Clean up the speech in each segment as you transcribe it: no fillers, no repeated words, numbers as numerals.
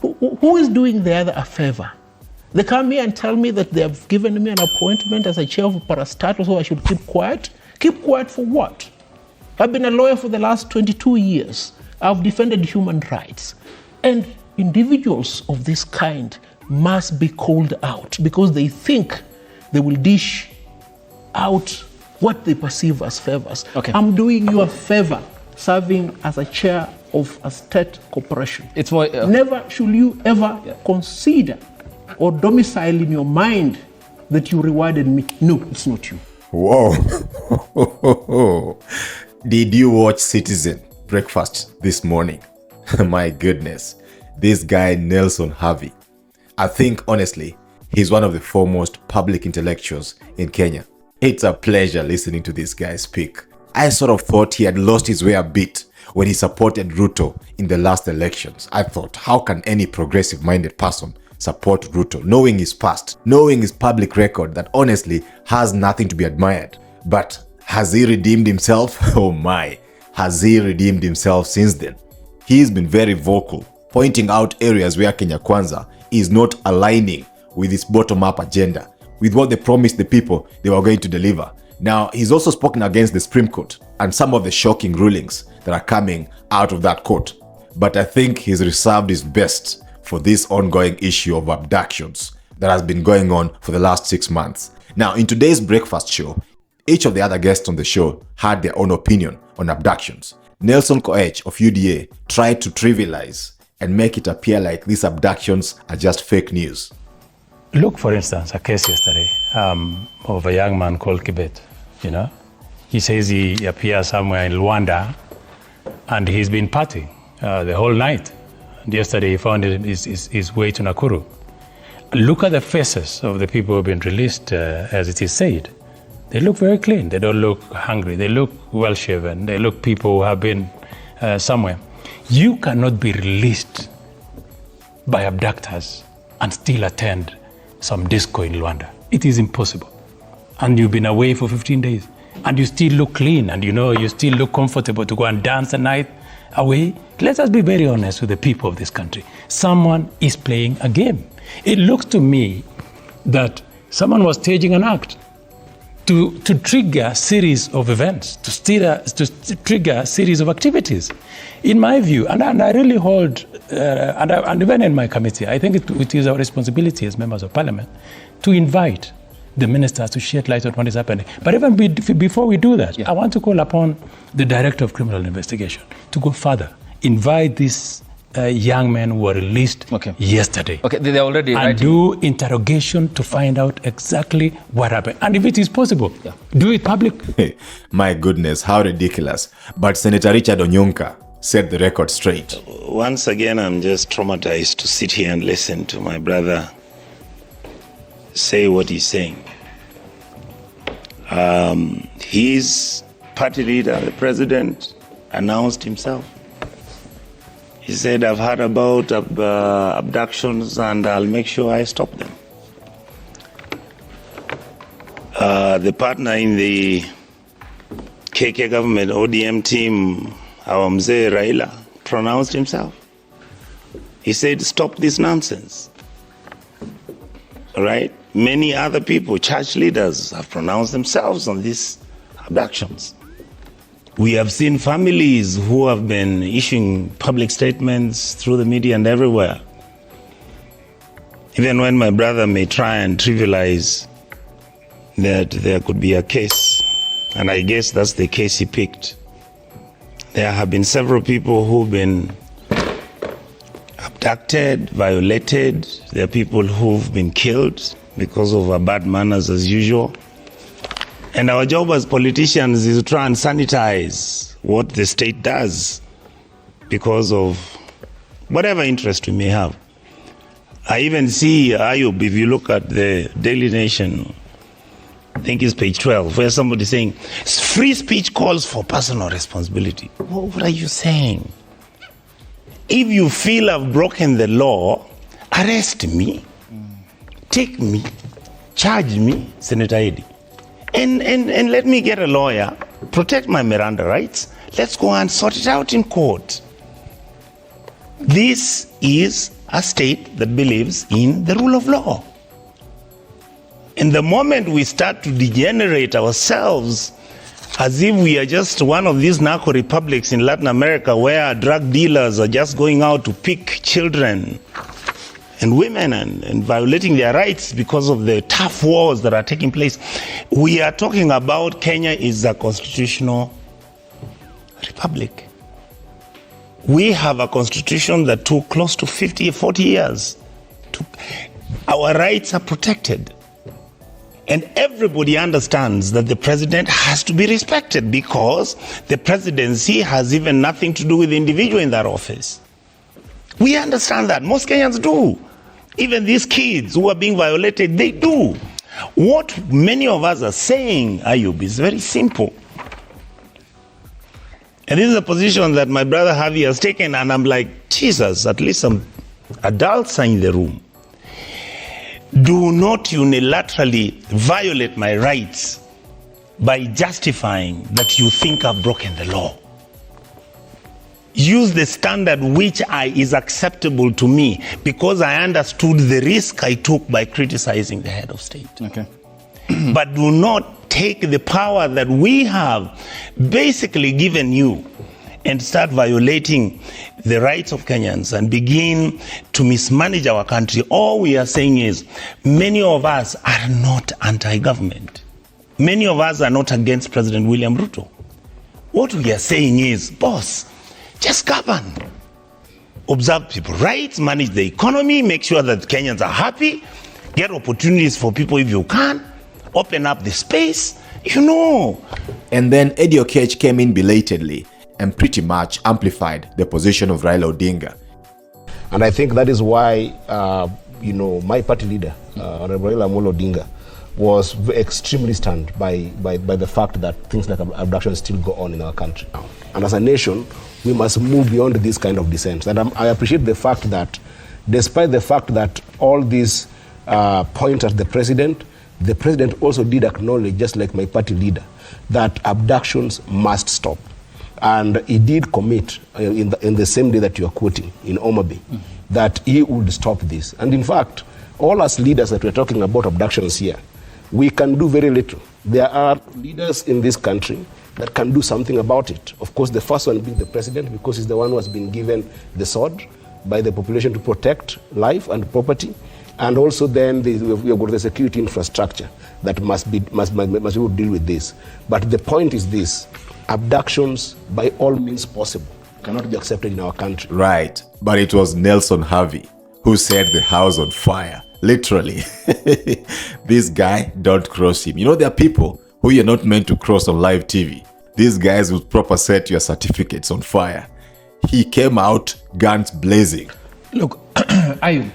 who is doing the other a favor? They come here and tell me that they have given me an appointment as a chair of parastatal, so I should keep quiet. Keep quiet for what? I've been a lawyer for the last 22 years. I've defended human rights. And individuals of this kind must be called out because they think they will dish out what they perceive as favors. Okay. I'm doing you a favor serving as a chair of a state corporation. It's more, Never should you ever consider or domicile in your mind that you rewarded me. No, it's not you. Whoa. Did you watch Citizen Breakfast this morning? My goodness. This guy, Nelson HAVI. I think, honestly, he's one of the foremost public intellectuals in Kenya. It's a pleasure listening to this guy speak. I sort of thought he had lost his way a bit when he supported RUTO in the last elections. I thought, how can any progressive-minded person support RUTO, knowing his past, knowing his public record that honestly has nothing to be admired? But has he redeemed himself? Oh my, has he redeemed himself since then? He's been very vocal, pointing out areas where Kenya Kwanza is not aligning with his bottom-up agenda, with what they promised the people they were going to deliver. Now, he's also spoken against the Supreme Court and some of the shocking rulings that are coming out of that court. But I think he's reserved his best for this ongoing issue of abductions that has been going on for the last 6 months. Now, in today's breakfast show, each of the other guests on the show had their own opinion on abductions. Nelson KOECH of UDA tried to trivialize and make it appear like these abductions are just fake news. Look, for instance, a case yesterday of a young man called Kibet. He says he appears somewhere in Rwanda and he's been partying the whole night. And yesterday he found his way to Nakuru. Look at the faces of the people who have been released, as it is said. They look very clean. They don't look hungry. They look well-shaven. They look people who have been somewhere. You cannot be released by abductors and still attend some disco in Rwanda. It is impossible. And you've been away for 15 days. And you still look clean. And you still look comfortable to go and dance a night away. Let us be very honest with the people of this country. Someone is playing a game. It looks to me that someone was staging an act to trigger a series of events, to trigger a series of activities. In my view, and I really hold, and even in my committee, I think it is our responsibility as members of parliament to invite the ministers to shed light on what is happening. But even before we do that, I want to call upon the Director of Criminal Investigation to go further, invite these young men who were released yesterday. Okay, they're already and do interrogation to find out exactly what happened. And if it is possible, do it public. My goodness, how ridiculous. But Senator Richard Onyonka set the record straight. Once again, I'm just traumatized to sit here and listen to my brother say what he's saying. His party leader, the president, announced himself. He said, I've heard about abductions and I'll make sure I stop them. The partner in the KK government, ODM team, our Mzee Raila, pronounced himself. He said, stop this nonsense. All right? Many other people, church leaders, have pronounced themselves on these abductions. We have seen families who have been issuing public statements through the media and everywhere. Even when my brother may try and trivialize that there could be a case, and I guess that's the case he picked. There have been several people who've been abducted, violated. There are people who've been killed because of bad manners as usual. And our job as politicians is to try and sanitize what the state does because of whatever interest we may have. I even see, Ayub, if you look at the Daily Nation, I think it's page 12, where somebody's saying, free speech calls for personal responsibility. What are you saying? If you feel I've broken the law, arrest me, take me, charge me, Senator Eddy. And let me get a lawyer, protect my Miranda rights. Let's go and sort it out in court. This is a state that believes in the rule of law. And the moment we start to degenerate ourselves as if we are just one of these narco republics in Latin America where drug dealers are just going out to pick children and women and violating their rights because of the tough wars that are taking place, we are talking about Kenya is a constitutional republic. We have a constitution that took close to 40 years. Our rights are protected. And everybody understands that the president has to be respected because the presidency has even nothing to do with the individual in that office. We understand that. Most Kenyans do. Even these kids who are being violated, they do. What many of us are saying, Ayub, is very simple. And this is a position that my brother HAVI has taken, and I'm like, Jesus, at least some adults are in the room. Do not unilaterally violate my rights by justifying that you think I've broken the law. Use the standard which is acceptable to me because I understood the risk I took by criticizing the head of state. Okay. But do not take the power that we have basically given you and start violating the rights of Kenyans and begin to mismanage our country. All we are saying is many of us are not anti-government. Many of us are not against President William Ruto. What we are saying is, boss, just govern. Observe people's rights, manage the economy, make sure that Kenyans are happy, get opportunities for people if you can, open up the space, And then Eddie KOECH came in belatedly and pretty much amplified the position of Raila Odinga. And I think that is why, my party leader, Honorable Raila Amolo Odinga, was extremely stunned by the fact that things like abduction still go on in our country. And as a nation, we must move beyond this kind of dissent. And I appreciate the fact that, despite the fact that all these point at the president also did acknowledge, just like my party leader, that abductions must stop. And he did commit in the same day that you are quoting in Omabe, that he would stop this. And in fact, all us leaders that we're talking about abductions here, we can do very little. There are leaders in this country that can do something about it. Of course, the first one being the president, because he's the one who has been given the sword by the population to protect life and property. And also then we have got the security infrastructure that must deal with this. But the point is this: abductions, by all means possible, cannot be accepted in our country. Right, but it was Nelson HAVI who set the house on fire, literally. This guy, don't cross him. There are people who you're not meant to cross on live TV. These guys will proper set your certificates on fire. He came out, guns blazing. Look, Ayub,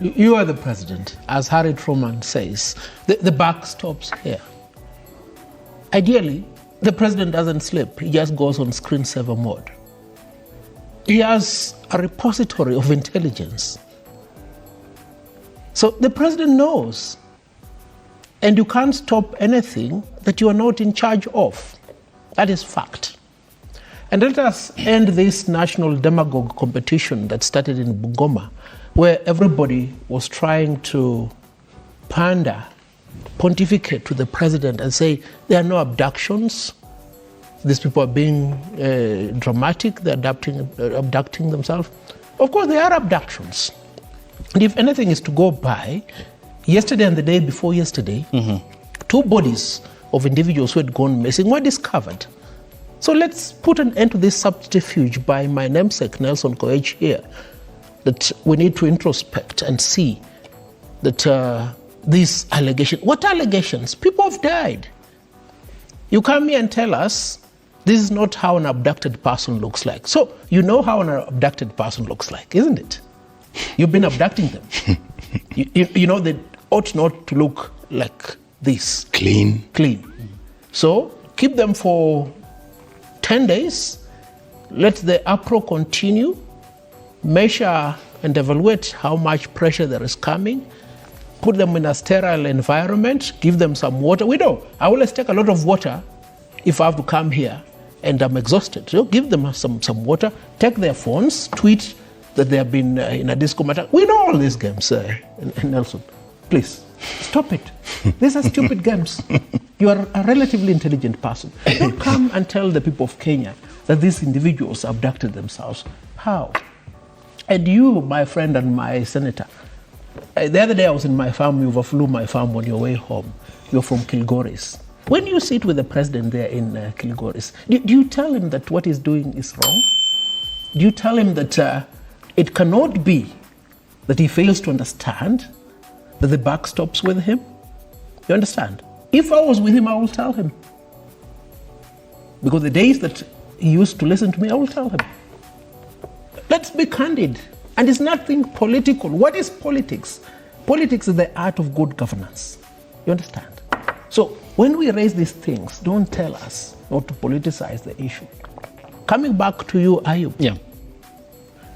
you are the president. As Harry Truman says, the buck stops here. Ideally, the president doesn't sleep. He just goes on screensaver mode. He has a repository of intelligence. So the president knows. And you can't stop anything that you are not in charge of. That is fact. And let us end this national demagogue competition that started in Bungoma, where everybody was trying to pontificate to the president and say, there are no abductions. These people are being dramatic, they're abducting themselves. Of course, there are abductions. And if anything is to go by, yesterday and the day before yesterday, 2 bodies of individuals who had gone missing were discovered. So let's put an end to this subterfuge by my namesake, Nelson KOECH here, that we need to introspect and see that these allegations, what allegations? People have died. You come here and tell us this is not how an abducted person looks like. So you know how an abducted person looks like, isn't it? You've been abducting them. you know they ought not to look like this. Clean. So keep them for 10 days. Let the uproar continue. Measure and evaluate how much pressure there is coming. Put them in a sterile environment. Give them some water. We know I always take a lot of water if I have to come here and I'm exhausted. So give them some water. Take their phones, tweet that they have been in a disco matter. We know all these games, Nelson. Please, stop it. These are stupid games. You are a relatively intelligent person. Don't come and tell the people of Kenya that these individuals abducted themselves. How? And you, my friend and my senator, the other day I was in my farm, you overflew my farm on your way home. You're from Kilgoris. When you sit with the president there in Kilgoris, do you tell him that what he's doing is wrong? Do you tell him that it cannot be that he fails to understand that the buck stops with him? You understand? If I was with him, I will tell him. Because the days that he used to listen to me, I will tell him. Let's be candid. And it's nothing political. What is politics? Politics is the art of good governance. You understand? So when we raise these things, don't tell us not to politicize the issue. Coming back to you, Ayub. Yeah.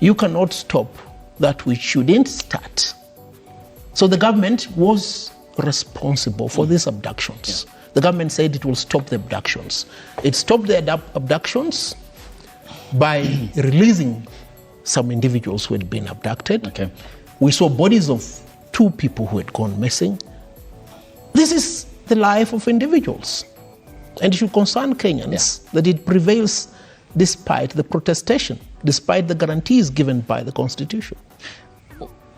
You cannot stop that which shouldn't start. So the government was responsible for these abductions. Yeah. The government said it will stop the abductions. It stopped the abductions by releasing some individuals who had been abducted. Okay. We saw bodies of 2 people who had gone missing. This is the life of individuals. And it should concern Kenyans that it prevails despite the protestation, despite the guarantees given by the Constitution.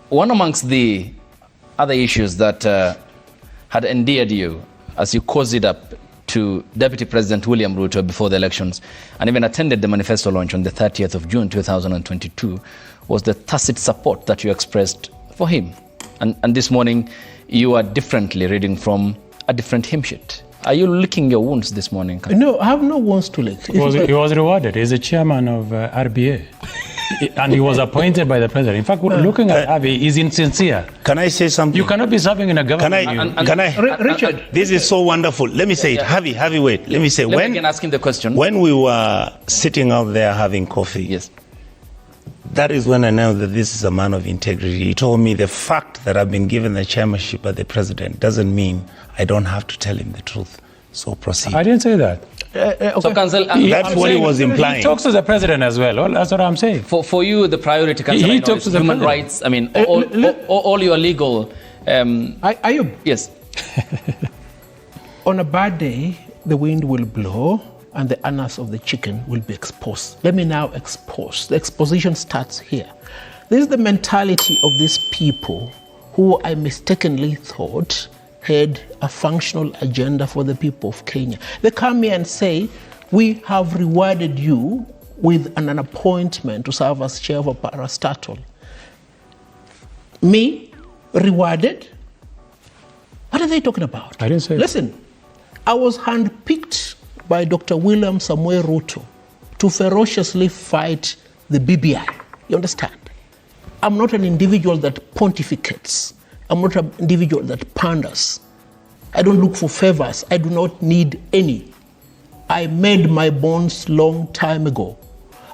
One amongst the other issues that had endeared you as you cozied up to Deputy President William Ruto before the elections and even attended the manifesto launch on the 30th of June 2022 was the tacit support that you expressed for him. And this morning, you are differently reading from a different hymn sheet. Are you licking your wounds this morning? No, I have no wounds to lick. He was rewarded. He's the chairman of RBA. And he was appointed by the president. In fact, looking at HAVI is insincere. Can I say something? You cannot be serving in a government. Richard, this is so wonderful. Let me say it. HAVI, wait. Let me say. Let me again ask him the question. When we were sitting out there having coffee, yes, that is when I know that this is a man of integrity. He told me the fact that I've been given the chairmanship by the president doesn't mean I don't have to tell him the truth. So proceed. I didn't say that. okay. So, Council, that's what he was implying. He talks to the president as well. That's what I'm saying. For you, the priority, Council, he talks to the human president. rights. I mean, all your legal. Ayub, Yes. on a bad day, the wind will blow and the anus of the chicken will be exposed. Let me now expose. The exposition starts here. This is the mentality of these people who I mistakenly thought had a functional agenda for the people of Kenya. They come here and say, we have rewarded you with an appointment to serve as chair of a parastatal. Me? Rewarded? What are they talking about? I didn't say Listen, I was handpicked by Dr. William Samuel Ruto to ferociously fight the BBI. You understand? I'm not an individual that pontificates. I'm not an individual that panders. I don't look for favors. I do not need any. I made my bonds long time ago.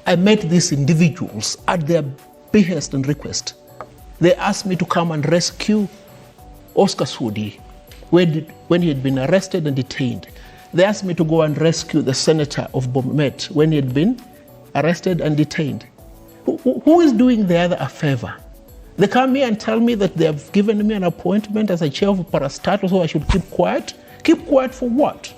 I met these individuals at their behest and request. They asked me to come and rescue Oscar Sudi when he had been arrested and detained. They asked me to go and rescue the senator of Bomet when he had been arrested and detained. Who is doing the other a favor? They come here and tell me that they have given me an appointment as a chair of a parastatal, so I should keep quiet. Keep quiet for what?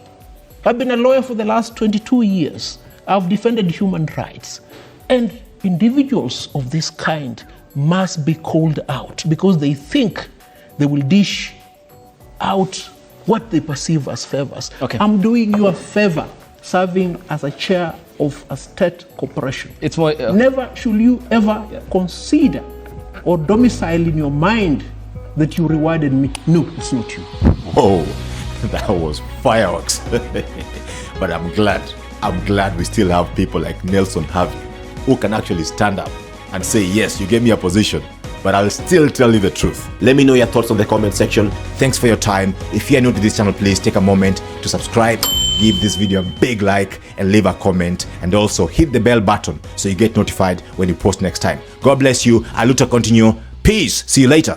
I've been a lawyer for the last 22 years. I've defended human rights. And individuals of this kind must be called out because they think they will dish out what they perceive as favors. Okay. I'm doing you a favor serving as a chair of a state corporation. It's more. Never should you ever consider or domicile in your mind that you rewarded me. No, it's not you. Whoa, that was fireworks. But I'm glad we still have people like Nelson HAVI who can actually stand up and say, yes, you gave me a position, but I'll still tell you the truth. Let me know your thoughts on the comment section. Thanks for your time. If you're new to this channel, please take a moment to subscribe, give this video a big like, and leave a comment, and also hit the bell button so you get notified when we post next time. God bless you. RUTO continue. Peace. See you later.